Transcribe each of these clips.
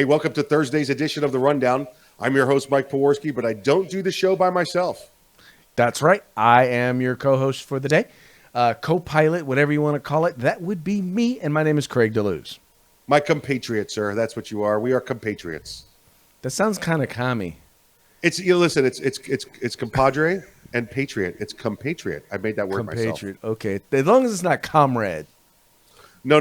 Hey, welcome to Thursday's edition of The Rundown. I'm your host, Mike Pewarski, but I don't do the show by myself. That's right. I am your co-host for the day, co-pilot, whatever you want to call it. That would be me, and my name is Craig DeLuz. My compatriot, sir. That's what you are. We are compatriots. That sounds kind of commie. Listen. It's compadre and patriot. It's compatriot. I made that word myself. Compatriot. Okay, as long as it's not comrade. No.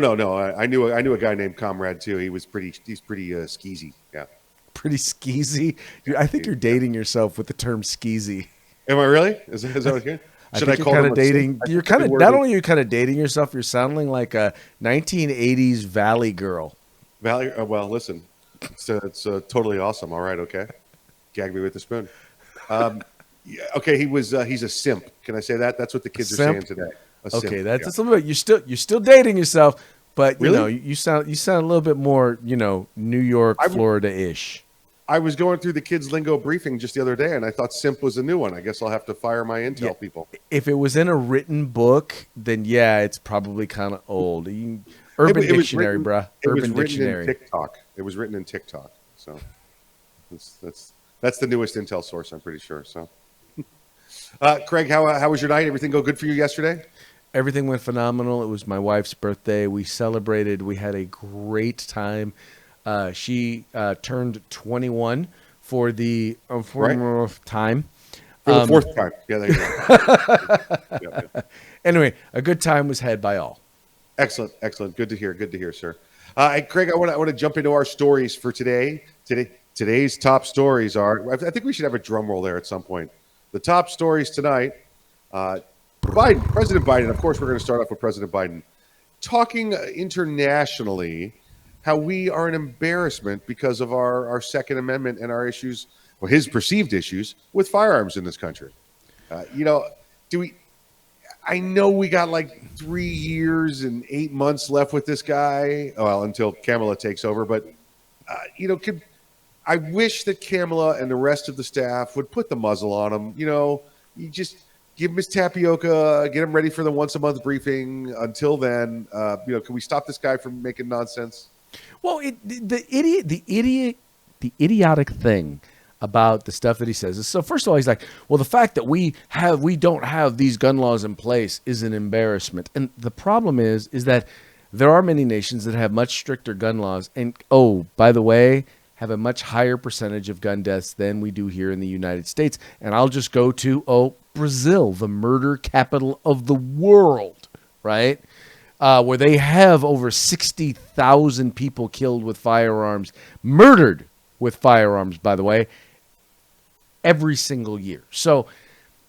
I knew a guy named Comrade too. He's pretty skeezy. Yeah. Pretty skeezy. I think you're dating yourself with the term skeezy. Am I really? Is that what you're? Should I call him dating? You're kind of not only are you kind of dating yourself. You're sounding like a 1980s Valley girl. Valley. Well, listen, it's totally awesome. All right, okay. Gag me with the spoon. Yeah, okay, he's a simp. Can I say that? That's what the kids are saying today. Okay, that's a little bit. You're still dating yourself, but really? you sound a little bit more New York, Florida-ish. I was going through the kids' lingo briefing just the other day, and I thought simp was a new one. I guess I'll have to fire my intel people. If it was in a written book, then yeah, it's probably kind of old. Urban Dictionary, bruh. Urban Dictionary. It was written in TikTok. So that's the newest intel source, I'm pretty sure. So, Craig, how was your night? Everything go good for you yesterday? Everything went phenomenal. It was my wife's birthday. We celebrated. We had a great time. She turned 21 for the fourth time. For the fourth time. Yeah, there you go. Yeah. Anyway, a good time was had by all. Excellent. Good to hear, sir. Craig, I want to jump into our stories for today. Today's top stories are. I think we should have a drum roll there at some point. The top stories tonight. President Biden. Of course, we're going to start off with President Biden talking internationally. How we are an embarrassment because of our Second Amendment and our issues, or his perceived issues with firearms in this country. I know we got like 3 years and 8 months left with this guy, well, until Kamala takes over. But, I wish that Kamala and the rest of the staff would put the muzzle on him. You just give him his tapioca, get him ready for the once a month briefing. Until then, can we stop this guy from making nonsense? Well, the idiotic thing about the stuff that he says is, so first of all, he's like, well, the fact that we don't have these gun laws in place is an embarrassment. And the problem is that there are many nations that have much stricter gun laws. And, oh, by the way, have a much higher percentage of gun deaths than we do here in the United States. And I'll just go to, Brazil, the murder capital of the world, right? Where they have over 60,000 people killed with firearms, murdered with firearms, by the way, every single year. So,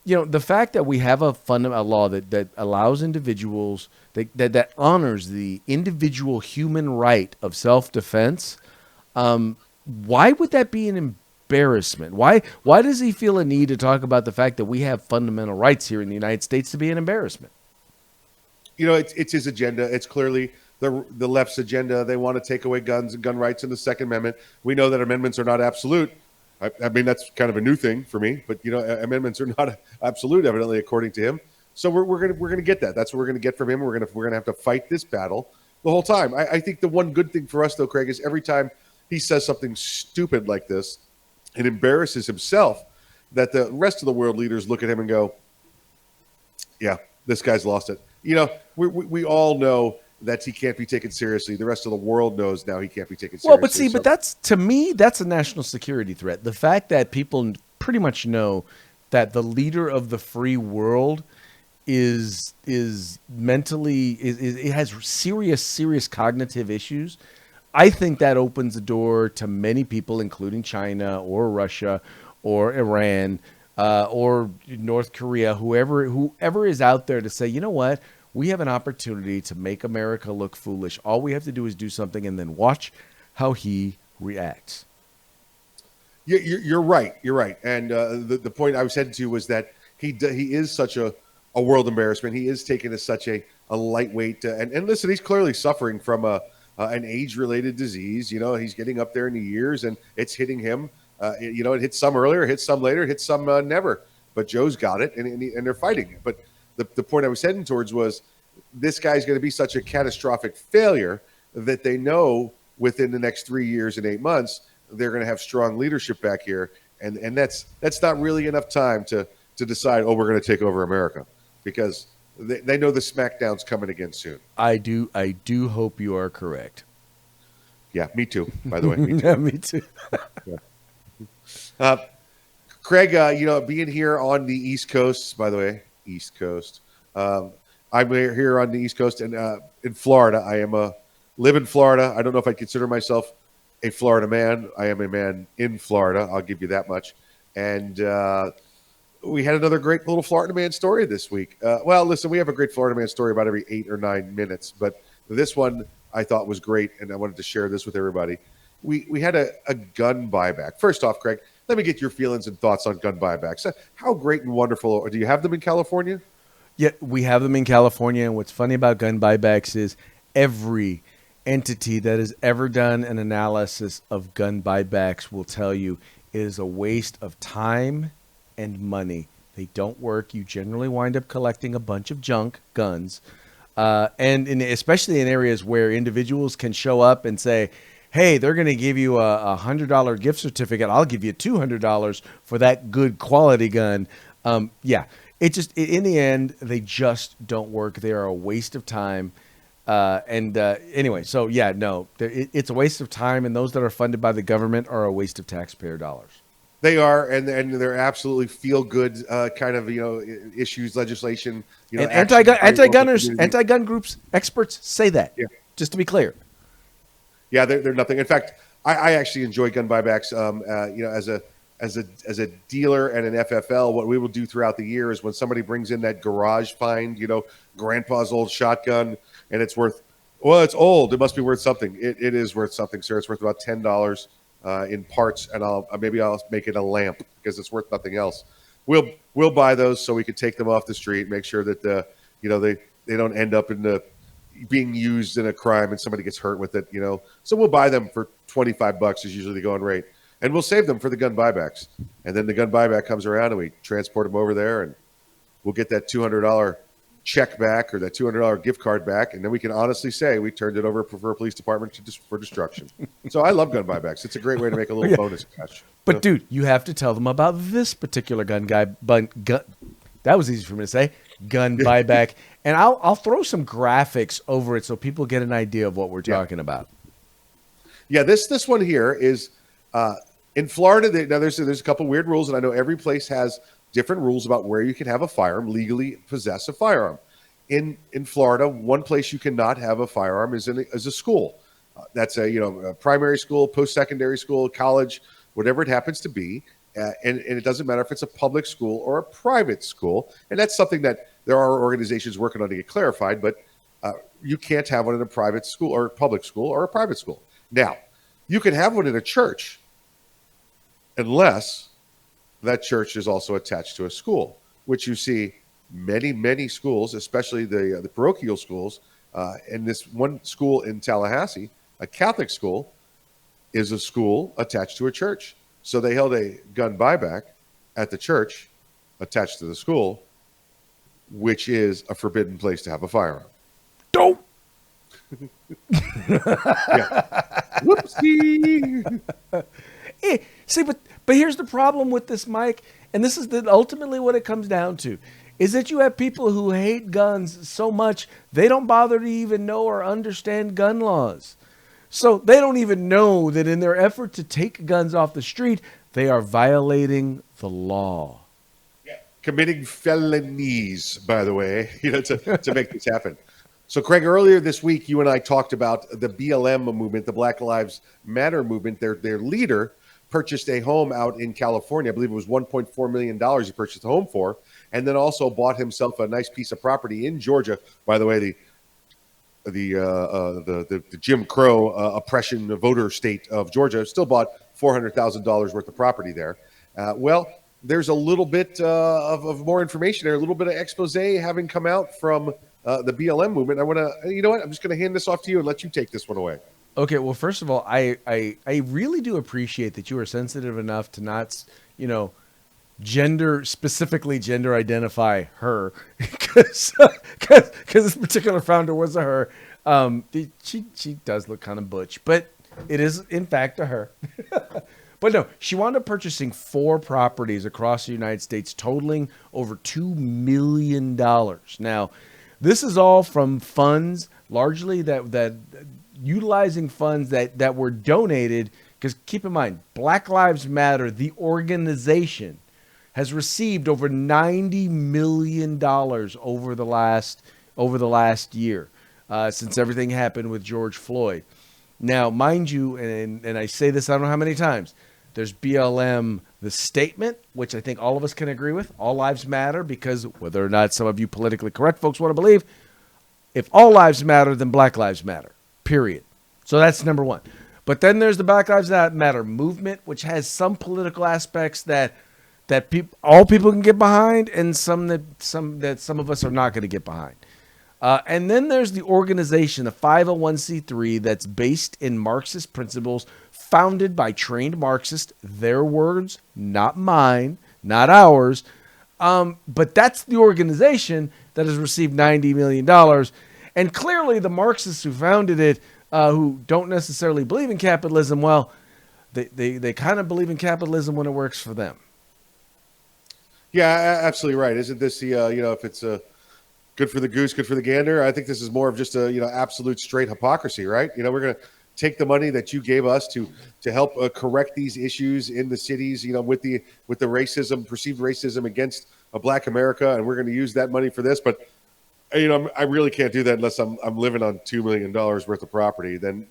the fact that we have a law that allows individuals, that honors the individual human right of self-defense, why would that be an embarrassment? Why does he feel a need to talk about the fact that we have fundamental rights here in the United States to be an embarrassment? It's his agenda. It's clearly the left's agenda. They want to take away guns and gun rights in the Second Amendment. We know that amendments are not absolute. I mean, that's kind of a new thing for me. But amendments are not absolute, evidently, according to him. So we're gonna get that. That's what we're gonna get from him. We're gonna have to fight this battle the whole time. I think the one good thing for us, though, Craig, is every time he says something stupid like this, it embarrasses himself. That the rest of the world leaders look at him and go, "Yeah, this guy's lost it." We all know that he can't be taken seriously. The rest of the world knows now he can't be taken seriously. But that's, to me, that's a national security threat. The fact that people pretty much know that the leader of the free world is mentally it has serious cognitive issues. I think that opens the door to many people, including China or Russia or Iran, or North Korea, whoever is out there to say, you know what, we have an opportunity to make America look foolish. All we have to do is do something and then watch how he reacts. Yeah, you're right. You're right. And the point I was heading to was that he is such a world embarrassment. He is taken as such a lightweight. And listen, he's clearly suffering from an age-related disease. He's getting up there in the years, and it's hitting him. It hits some earlier, hits some later, hits some never. But Joe's got it, and they're fighting it. But the point I was heading towards was this guy's going to be such a catastrophic failure that they know within the next 3 years and 8 months, they're going to have strong leadership back here, and that's not really enough time to decide, oh, we're going to take over America, because they know the smackdown's coming again soon. I do hope you are correct. Yeah, me too. By the way, me too. Yeah, me too. Craig, being here on the East Coast, by the way, East Coast. I'm here on the East Coast, and in Florida. Live in Florida. I don't know if I consider myself a Florida man. I am a man in Florida. I'll give you that much. And we had another great little Florida man story this week. Well, listen, we have a great Florida man story about every 8 or 9 minutes, but this one I thought was great, and I wanted to share this with everybody. We had a gun buyback. First off, Craig, let me get your feelings and thoughts on gun buybacks. How great and wonderful. Do you have them in California? Yeah, we have them in California, and what's funny about gun buybacks is every entity that has ever done an analysis of gun buybacks will tell you it is a waste of time and money. They don't work. You generally wind up collecting a bunch of junk guns, especially in areas where individuals can show up and say, hey, they're going to give you a $100 gift certificate. I'll give you $200 for that good quality gun. In the end, they just don't work. They are a waste of time. Anyway, so yeah, no, it's a waste of time, and those that are funded by the government are a waste of taxpayer dollars. They are, and they're absolutely feel good kind of issues, legislation. And anti-gun groups, experts say that. Yeah. Just to be clear. Yeah, they're nothing. In fact, I actually enjoy gun buybacks. As a dealer and an FFL, what we will do throughout the year is when somebody brings in that garage find, grandpa's old shotgun, and it's worth, well, it's old, it must be worth something. It is worth something, sir. It's worth about $10 in parts, and I'll make it a lamp because it's worth nothing else. We'll buy those so we can take them off the street, make sure that they don't end up in being used in a crime and somebody gets hurt with it. So we'll buy them for $25 is usually the going rate. And we'll save them for the gun buybacks. And then the gun buyback comes around and we transport them over there, and we'll get that $200 check back or that $200 gift card back. And then we can honestly say we turned it over for a police department for destruction. So I love gun buybacks. It's a great way to make a little bonus cash. But dude, you have to tell them about this particular gun that was easy for me to say, gun buyback. And I'll throw some graphics over it so people get an idea of what we're talking about. Yeah, this one here is in Florida. There's a couple weird rules, and I know every place has different rules about where you can have a firearm, legally possess a firearm. In Florida, one place you cannot have a firearm is a school. That's a primary school, post-secondary school, college, whatever it happens to be. And it doesn't matter if it's a public school or a private school. And that's something that there are organizations working on to get clarified, but you can't have one in a private school or public school or a private school. Now, you can have one in a church unless that church is also attached to a school, which you see many, many schools, especially the parochial schools. And this one school in Tallahassee, a Catholic school, is a school attached to a church. So they held a gun buyback at the church attached to the school, which is a forbidden place to have a firearm. Dope. Whoopsie. See, but here's the problem with this, Mike, and this is ultimately what it comes down to, is that you have people who hate guns so much they don't bother to even know or understand gun laws. So they don't even know that in their effort to take guns off the street, they are violating the law. Yeah. Committing felonies, by the way, to make this happen. So, Craig, earlier this week, you and I talked about the BLM movement, the Black Lives Matter movement. Their leader purchased a home out in California. I believe it was $1.4 million he purchased a home for, and then also bought himself a nice piece of property in Georgia. By the way, the Jim Crow oppression voter state of Georgia still bought $400,000 worth of property there. Well, there's a little bit of more information there, a little bit of expose having come out from the BLM movement. I want to, you know what? I'm just going to hand this off to you and let you take this one away. Okay. Well, first of all, I really do appreciate that you are sensitive enough to not, specifically gender identify her, because this particular founder was a her. She does look kind of butch, but It is, in fact, a her. But no, she wound up purchasing 4 properties across the United States, totaling over $2 million. Now, this is all from funds, largely that utilizing funds that were donated. Because keep in mind, Black Lives Matter, the organization, has received over $90 million over the last year since everything happened with George Floyd. Now, mind you, and I say this I don't know how many times, there's BLM, the statement, which I think all of us can agree with. All lives matter, because whether or not some of you politically correct folks want to believe, if all lives matter, then Black Lives Matter, period. So that's number one. But then there's the Black Lives Matter movement, which has some political aspects that all people can get behind, and some that some of us are not going to get behind. And then there's the organization, the 501c3, that's based in Marxist principles, founded by trained Marxists, their words, not mine, not ours. But that's the organization that has received $90 million. And clearly the Marxists who founded it, who don't necessarily believe in capitalism, well, they kind of believe in capitalism when it works for them. Yeah, absolutely right. Isn't this the if it's good for the goose, good for the gander? I think this is more of just a absolute straight hypocrisy, right? We're going to take the money that you gave us to help correct these issues in the cities, with the racism, perceived racism against Black America, and we're going to use that money for this. But I really can't do that unless I'm living on $2 million worth of property. Then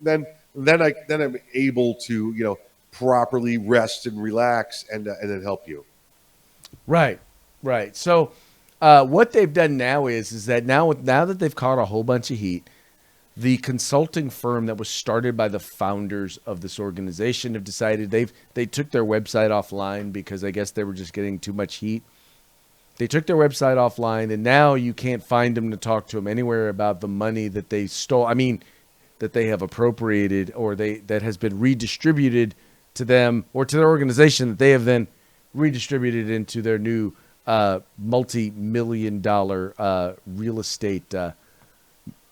I'm able to properly rest and relax and then help you. Right. So what they've done now is that now that they've caught a whole bunch of heat, the consulting firm that was started by the founders of this organization have decided they took their website offline because I guess they were just getting too much heat. They took their website offline, and now you can't find them to talk to them anywhere about the money that they stole. I mean, that they have appropriated or that has been redistributed to them or to their organization that they have then redistributed into their new multi-million-dollar real estate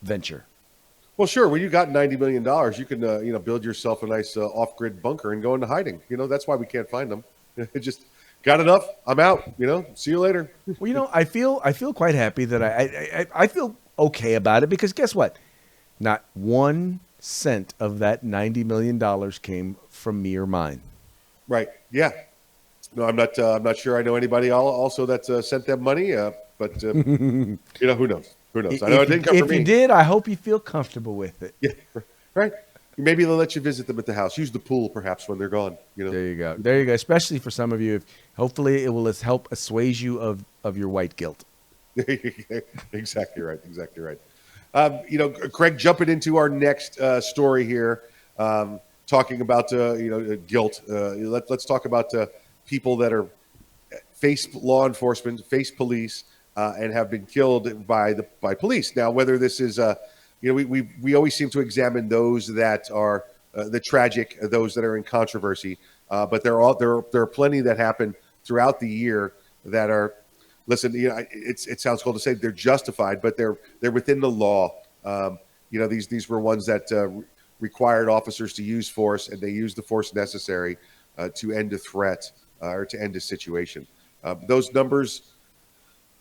venture. Well, sure. When you got $90 million, you can build yourself a nice off-grid bunker and go into hiding. That's why we can't find them. It just got enough. I'm out. See you later. Well, I feel quite happy that I feel okay about it, because guess what? Not 1 cent of that $90 million came from me or mine. Right. Yeah. No, I'm not sure I know anybody also that sent them money, but who knows? Who knows? I know it didn't come from me. If you did, I hope you feel comfortable with it. Yeah, right. Maybe they'll let you visit them at the house. Use the pool, perhaps, when they're gone. There you go. There you go. Especially for some of you, hopefully it will help assuage you of your white guilt. Exactly right. Exactly right. Craig, jumping into our next story here, talking about guilt. Let's talk about people that are face law enforcement, face police, and have been killed by police. Now, whether this is we always seem to examine those that are the tragic, those that are in controversy, but there are plenty that happen throughout the year that are. Listen, it sounds cool to say they're justified, but they're within the law. These were ones that required officers to use force, and they used the force necessary to end a threat or to end a situation. Those numbers,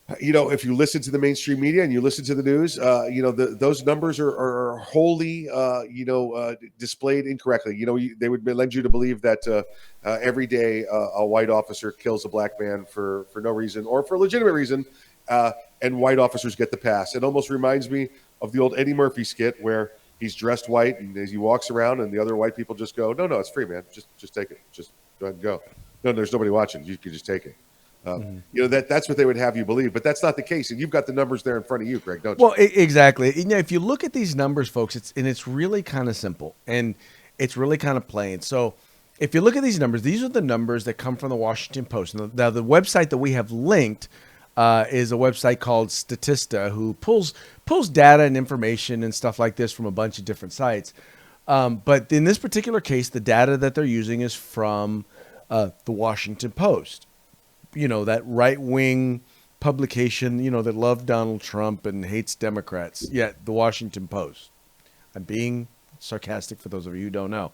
if you listen to the mainstream media and you listen to the news, those numbers are wholly, displayed incorrectly. They would lend you to believe that every day a white officer kills a black man for no reason or for a legitimate reason, and white officers get the pass. It almost reminds me of the old Eddie Murphy skit where he's dressed white and as he walks around and the other white people just go, no, it's free, man. Just take it. Just go ahead and go. No, there's nobody watching. You can just take it. That's what they would have you believe, but that's not the case. And you've got the numbers there in front of you, Greg, don't you? Well, exactly. If you look at these numbers, folks, it's really kind of simple and it's really kind of plain. So if you look at these numbers, these are the numbers that come from the Washington Post. Now, the website that we have linked is a website called Statista, who pulls data and information and stuff like this from a bunch of different sites. But in this particular case, the data that they're using is from the Washington Post. That right-wing publication, that loved Donald Trump and hates Democrats. Yeah, the Washington Post. I'm being sarcastic for those of you who don't know.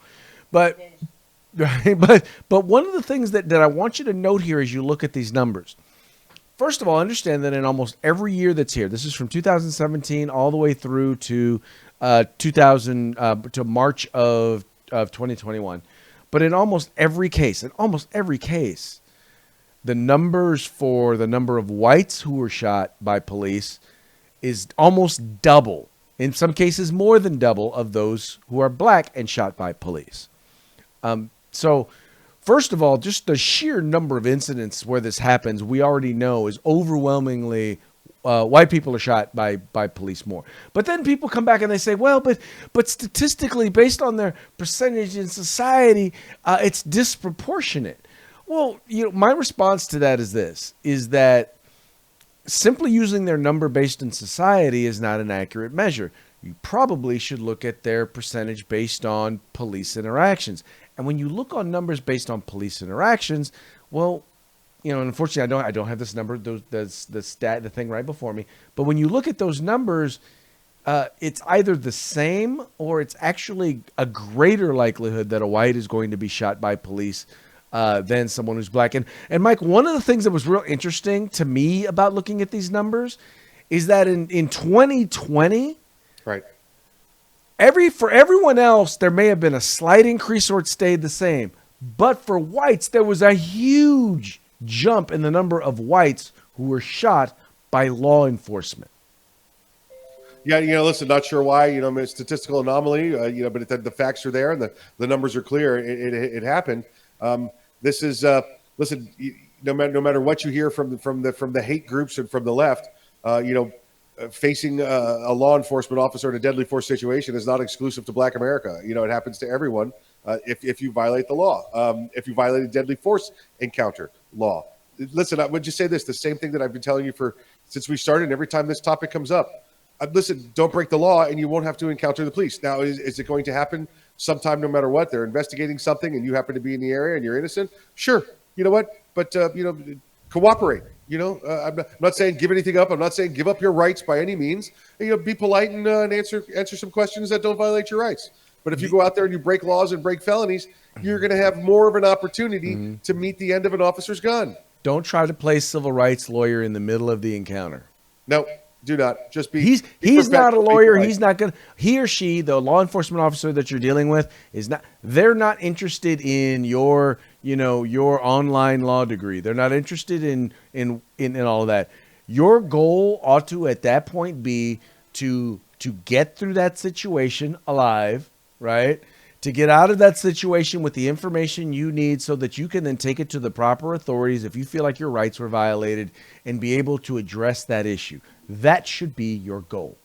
But right, but one of the things that I want you to note here as you look at these numbers. First of all, understand that in almost every year that's here, this is from 2017 all the way through to 2000 to March of 2021. But in almost every case, the numbers for the number of whites who were shot by police is almost double. In some cases, more than double of those who are black and shot by police. So, first of all, just the sheer number of incidents where this happens, we already know is overwhelmingly white people are shot by police more. But then people come back and they say, well, but statistically, based on their percentage in society, it's disproportionate. Well, my response to that is this: is that simply using their number based in society is not an accurate measure. You probably should look at their percentage based on police interactions. And when you look on numbers based on police interactions, well, unfortunately, I don't have this number, the thing right before me. But when you look at those numbers, it's either the same or it's actually a greater likelihood that a white is going to be shot by police than someone who's black. And Mike, one of the things that was real interesting to me about looking at these numbers is that in 2020, Right. for everyone else, there may have been a slight increase or it stayed the same. But for whites, there was a huge jump in the number of whites who were shot by law enforcement. Yeah, listen, not sure why, I mean, statistical anomaly, but the facts are there and the numbers are clear. It happened. This is, listen, no matter what you hear from the hate groups and from the left, facing a law enforcement officer in a deadly force situation is not exclusive to Black America. It happens to everyone if you violate the law, if you violate a deadly force encounter law. Listen, I would just say this, the same thing that I've been telling you since we started, and every time this topic comes up. Listen, don't break the law and you won't have to encounter the police. Now, is it going to happen sometime no matter what? They're investigating something and you happen to be in the area and you're innocent? Sure. You know what? But, cooperate. I'm not saying give anything up. I'm not saying give up your rights by any means. Be polite and answer some questions that don't violate your rights. But if you go out there and you break laws and break felonies, you're going to have more of an opportunity to meet the end of an officer's gun. Don't try to play civil rights lawyer in the middle of the encounter. No, do not. Just be. He's not a lawyer. He's not going to. He or she, the law enforcement officer that you're dealing with, is not. They're not interested in your online law degree. They're not interested in all of that. Your goal ought to, at that point, be to get through that situation alive, right? To get out of that situation with the information you need so that you can then take it to the proper authorities if you feel like your rights were violated and be able to address that issue. That should be your goal.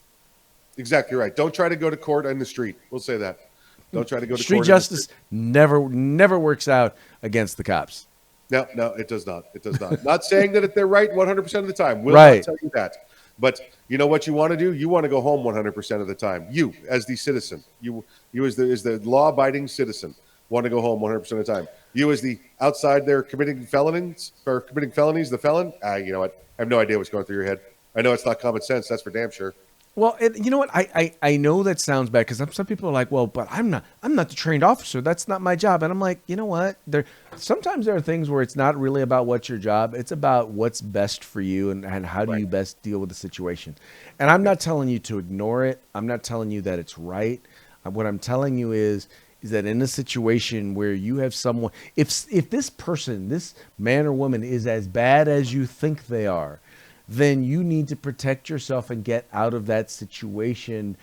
Exactly right. Don't try to go to court on the street. We'll say that. Don't try to go to street court. Justice never works out against the cops. No, it does not. It does not. Not saying that they're right 100% of the time. We'll right. not tell you that. But you know what you want to do? You want to go home 100% of the time. You, as the citizen, you as the law-abiding citizen, want to go home 100% of the time. You, as the outside there committing felonies, the felon. You know what? I have no idea what's going through your head. I know it's not common sense. That's for damn sure. Well, you know what? I know that sounds bad because some people are like, well, but I'm not the trained officer. That's not my job. And I'm like, you know what? Sometimes there are things where it's not really about what's your job. It's about what's best for you and how do you best deal with the situation. And I'm not telling you to ignore it. I'm not telling you that it's right. What I'm telling you is that in a situation where you have someone, if this person, this man or woman is as bad as you think they are, then you need to protect yourself and get out of that situation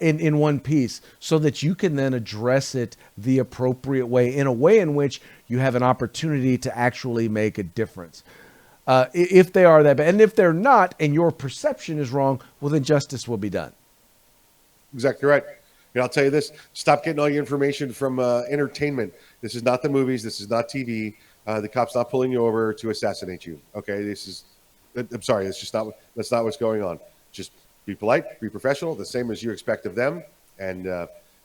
in one piece so that you can then address it the appropriate way, in a way in which you have an opportunity to actually make a difference. If they are that bad. And if they're not, and your perception is wrong, well, then justice will be done. Exactly right. And I'll tell you this, stop getting all your information from entertainment. This is not the movies. This is not TV. The cop's not pulling you over to assassinate you. Okay, I'm sorry, that's not what's going on. Just be polite, be professional, the same as you expect of them. And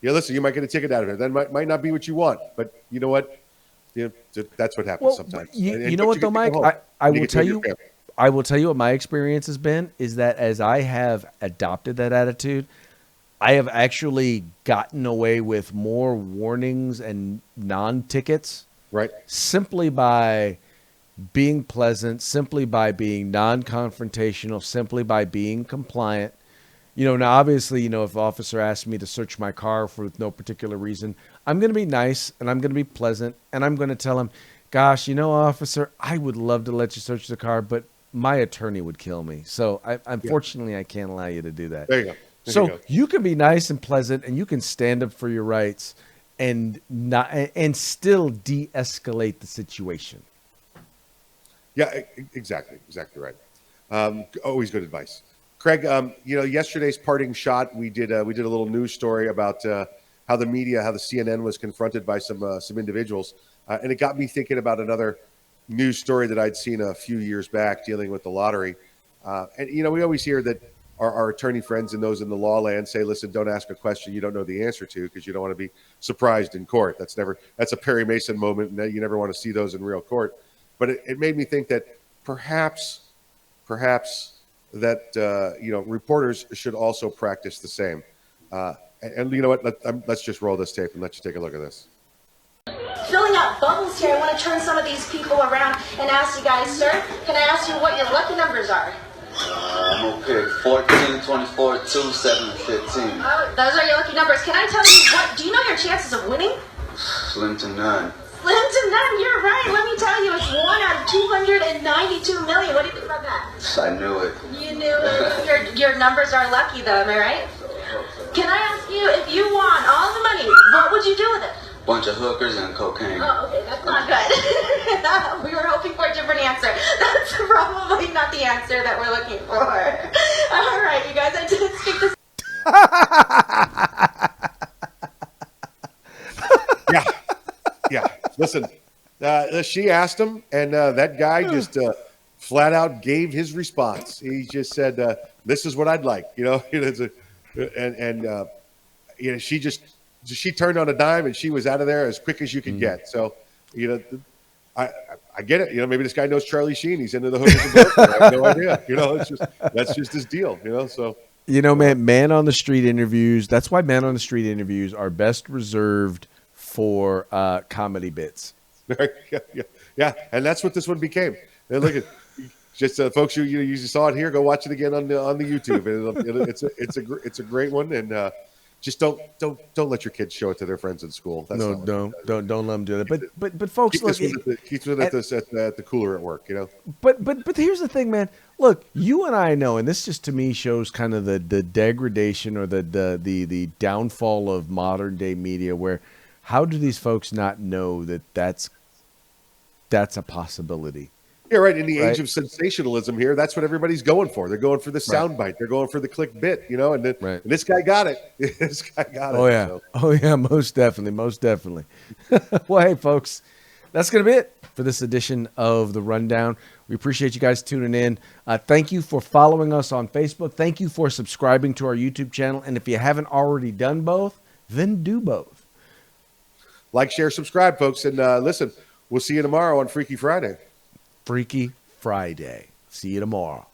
listen, you might get a ticket out of it. That might not be what you want, but you know what? That's what happens sometimes. You know what though, Mike? I will tell you what my experience has been is that as I have adopted that attitude, I have actually gotten away with more warnings and non-tickets Right. simply by being pleasant, simply by being non-confrontational, simply by being compliant. Now obviously, if an officer asks me to search my car for no particular reason, I'm going to be nice and I'm going to be pleasant and I'm going to tell him, gosh, officer, I would love to let you search the car, but my attorney would kill me. So unfortunately, I can't allow you to do that. There you go. There So you go. you can be nice and pleasant and you can stand up for your rights and not and still de-escalate the situation. Yeah, exactly right. Always good advice, Craig. Yesterday's parting shot, we did a little news story about how the media, how the CNN was confronted by some individuals, and it got me thinking about another news story that I'd seen a few years back dealing with the lottery. And we always hear that our attorney friends and those in the law land say, "Listen, don't ask a question you don't know the answer to because you don't want to be surprised in court." That's a Perry Mason moment, and you never want to see those in real court. But it made me think that perhaps that reporters should also practice the same. And you know what? Let's just roll this tape and let you take a look at this. Filling out bubbles here. I want to turn some of these people around and ask you guys, sir, can I ask you what your lucky numbers are? I'm gonna pick 14, 24, 2, 7, and 15. Oh, those are your lucky numbers. Can I tell you what? Do you know your chances of winning? Slim to none. Slim to none. You're right. Let me tell you, it's 1 out of 292 million. What do you think about that? I knew it. You knew it. Your numbers are lucky, though. Am I right? Can I ask you, if you won all the money, what would you do with it? Bunch of hookers and cocaine. Oh, okay, that's not good. We were hoping for a different answer. That's probably not the answer that we're looking for. All right, you guys, I didn't speak this. Yeah. Listen, she asked him, and that guy just flat out gave his response. He just said, "This is what I'd like." She turned on a dime and she was out of there as quick as you could get. So, I get it. Maybe this guy knows Charlie Sheen. He's into the hookers and brokers. I have no idea. That's just his deal. So. Man on the street interviews. That's why man on the street interviews are best reserved for comedy bits. Yeah, and that's what this one became. And look at just folks you usually saw it here. Go watch it again on the YouTube. And it's a great one. And just don't let your kids show it to their friends in school. That's don't let them do that. But folks, keep this at the cooler at work. But here's the thing, man. Look, you and I know, and this just to me shows kind of the degradation or the downfall of modern day media. Where how do these folks not know that that's a possibility? Yeah, right. In the age of sensationalism here, that's what everybody's going for. They're going for the soundbite. They're going for the click bit, and this guy got it. This guy got it. Oh, yeah. So. Oh, yeah, most definitely. Well, hey, folks, that's going to be it for this edition of The Rundown. We appreciate you guys tuning in. Thank you for following us on Facebook. Thank you for subscribing to our YouTube channel. And if you haven't already done both, then do both. Like, share, subscribe, folks. And listen, we'll see you tomorrow on Freaky Friday. Freaky Friday. See you tomorrow.